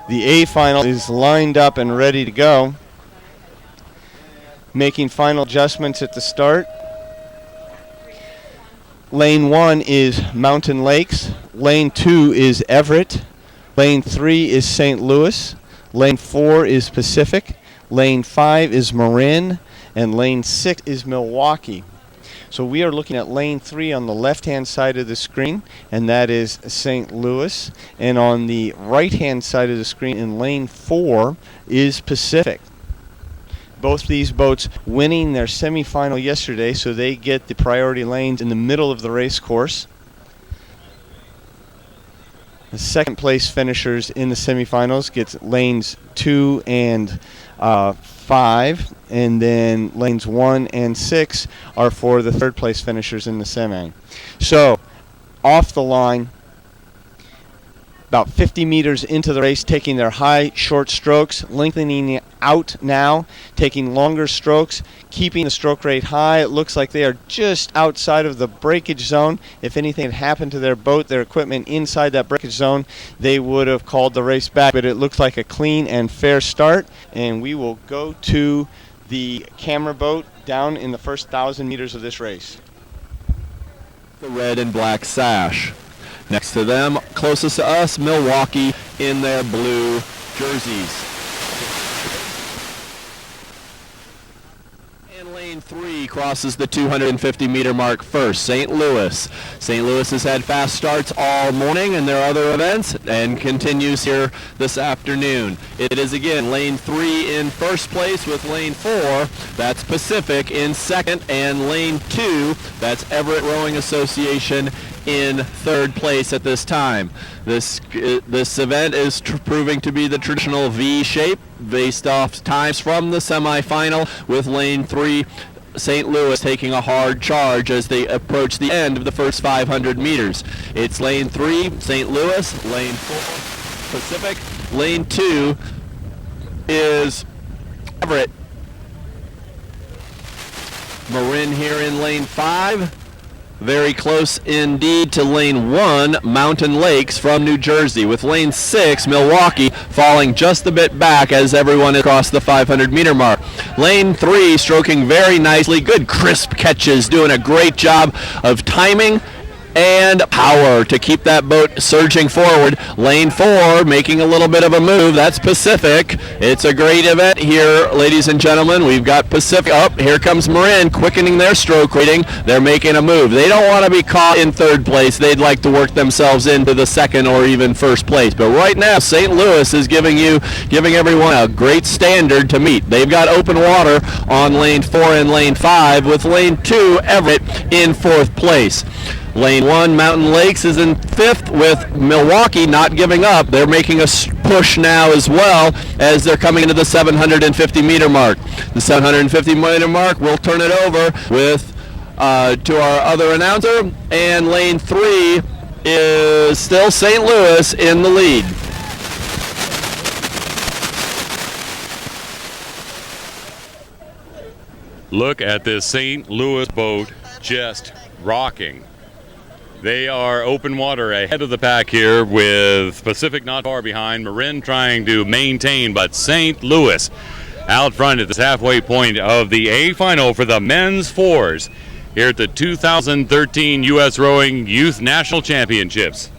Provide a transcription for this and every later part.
The A final is lined up and ready to go. Making final adjustments at the start. Lane 1 is Mountain Lakes. Lane 2 is Everett. Lane 3 is St. Louis. Lane 4 is Pacific. Lane 5 is Marin. And lane 6 is Milwaukee. So we are looking at lane 3 on the left-hand side of the screen, and that is St. Louis. And on the right-hand side of the screen in lane 4 is Pacific. Both these boats winning their semifinal yesterday, so they get the priority lanes in the middle of the race course. The second place finishers in the semifinals gets lanes 2 and 5, and then lanes 1 and 6 are for the third place finishers in the semi. So off the line, about 50 meters into the race, taking their high, short strokes, lengthening out now, taking longer strokes, keeping the stroke rate high. It looks like they are just outside of the breakage zone. If anything had happened to their boat, their equipment inside that breakage zone, they would have called the race back. But it looks like a clean and fair start, and we will go to the camera boat down in the first 1,000 meters of this race. The red and black sash. Next to them, closest to us, Milwaukee in their blue jerseys. And lane 3 crosses the 250-meter mark first. St. Louis. St. Louis has had fast starts all morning in their other events and continues here this afternoon. It is again lane 3 in first place with lane 4. That's Pacific in second, and lane 2, that's Everett Rowing Association in third place at this time. This event is proving to be the traditional V shape based off times from the semifinal, with lane 3 St. Louis taking a hard charge as they approach the end of the first 500 meters. It's lane 3 St. Louis, lane 4 Pacific, lane 2 is Everett. Marin here in lane 5. Very close indeed to lane 1, Mountain Lakes from New Jersey, with lane 6, Milwaukee, falling just a bit back as everyone across the 500-meter mark. Lane 3 stroking very nicely, good crisp catches, doing a great job of timing and power to keep that boat surging forward. Lane 4 making a little bit of a move. That's Pacific. It's a great event here, ladies and gentlemen. We've got Pacific up. Here comes Marin quickening their stroke rating. They're making a move. They don't want to be caught in third place. They'd like to work themselves into the second or even first place. But right now, St. Louis is giving everyone a great standard to meet. They've got open water on lane 4 and lane 5, with lane 2, Everett, in fourth place. Lane 1, Mountain Lakes, is in 5th, with Milwaukee not giving up. They're making a push now as well as they're coming into the 750-meter mark. The 750-meter mark, we'll turn it over to our other announcer, and lane 3 is still St. Louis in the lead. Look at this St. Louis boat just rocking. They are open water ahead of the pack here, with Pacific not far behind. Marin trying to maintain, but St. Louis out front at this halfway point of the A final for the men's fours here at the 2013 U.S. Rowing Youth National Championships.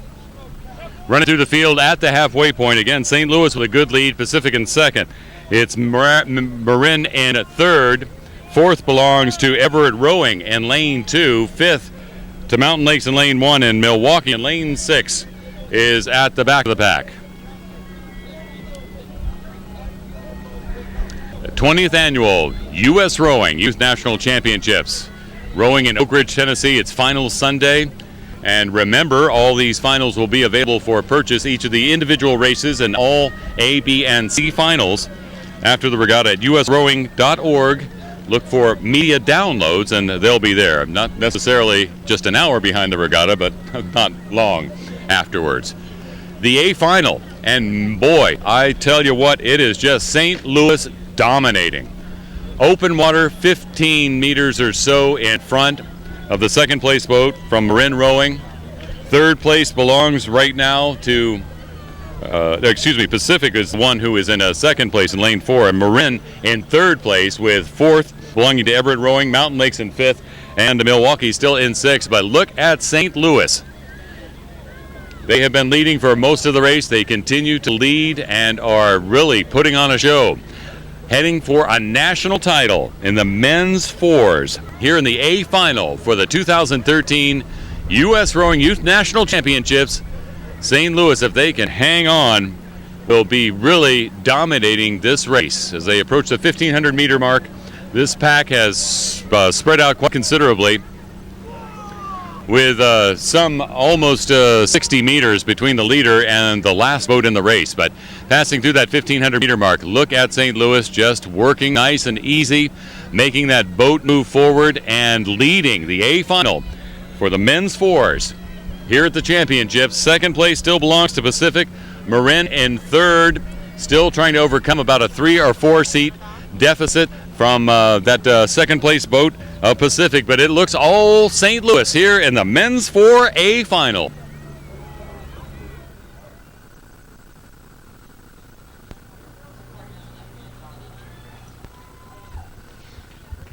Running through the field at the halfway point. Again, St. Louis with a good lead, Pacific in second. It's Marin in third. Fourth belongs to Everett Rowing in lane 2. Fifth to Mountain Lakes in lane 1, and Milwaukee in lane 6 is at the back of the pack. The 20th annual U.S. Rowing Youth National Championships. Rowing in Oak Ridge, Tennessee. It's final Sunday. And remember, all these finals will be available for purchase, each of the individual races and all A, B, and C finals after the regatta at usrowing.org. Look for media downloads, and they'll be there. Not necessarily just an hour behind the regatta, but not long afterwards. The A final, and boy, I tell you what, it is just St. Louis dominating. Open water, 15 meters or so in front of the second place boat from Marin Rowing. Third place belongs right now to Pacific is the one who is in second place in lane 4, and Marin in third place with fourth belonging to Everett Rowing, Mountain Lakes in fifth, and Milwaukee still in sixth. But look at St. Louis. They have been leading for most of the race. They continue to lead and are really putting on a show. Heading for a national title in the men's fours here in the A final for the 2013 U.S. Rowing Youth National Championships. St. Louis, if they can hang on, will be really dominating this race. As they approach the 1,500 meter mark, this pack has spread out quite considerably, with some almost 60 meters between the leader and the last boat in the race. But passing through that 1,500 meter mark, look at St. Louis just working nice and easy, making that boat move forward and leading the A final for the men's fours here at the championships. Second place still belongs to Pacific. Marin in third, still trying to overcome about a 3 or 4 seat deficit from that second place boat of Pacific. But it looks all St. Louis here in the men's 4A final.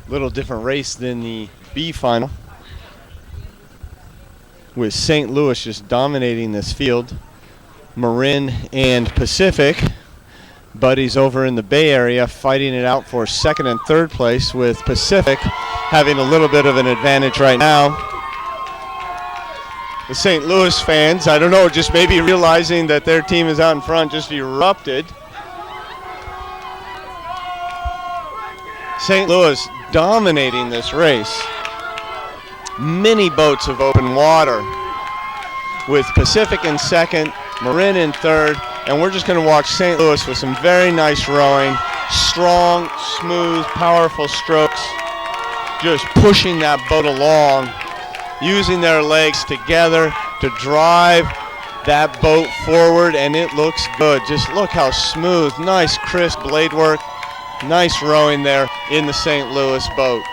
Little different race than the B final, with St. Louis just dominating this field. Marin and Pacific, buddies over in the Bay Area, fighting it out for second and third place, with Pacific having a little bit of an advantage right now. The St. Louis fans, I don't know, just maybe realizing that their team is out in front, just erupted. St. Louis dominating this race. Many boats of open water, with Pacific in second, Marin in third, and we're just going to watch St. Louis with some very nice rowing, strong, smooth, powerful strokes, just pushing that boat along, using their legs together to drive that boat forward, and it looks good. Just look how smooth, nice, crisp blade work, nice rowing there in the St. Louis boat.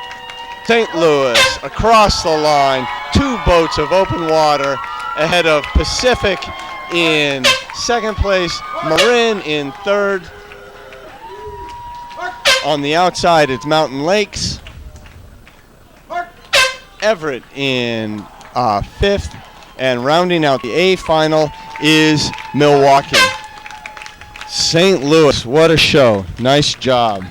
St. Louis across the line, 2 boats of open water ahead of Pacific in second place, Marin in third. On the outside, it's Mountain Lakes. Everett in fifth, and rounding out the A final is Milwaukee. St. Louis, what a show. Nice job.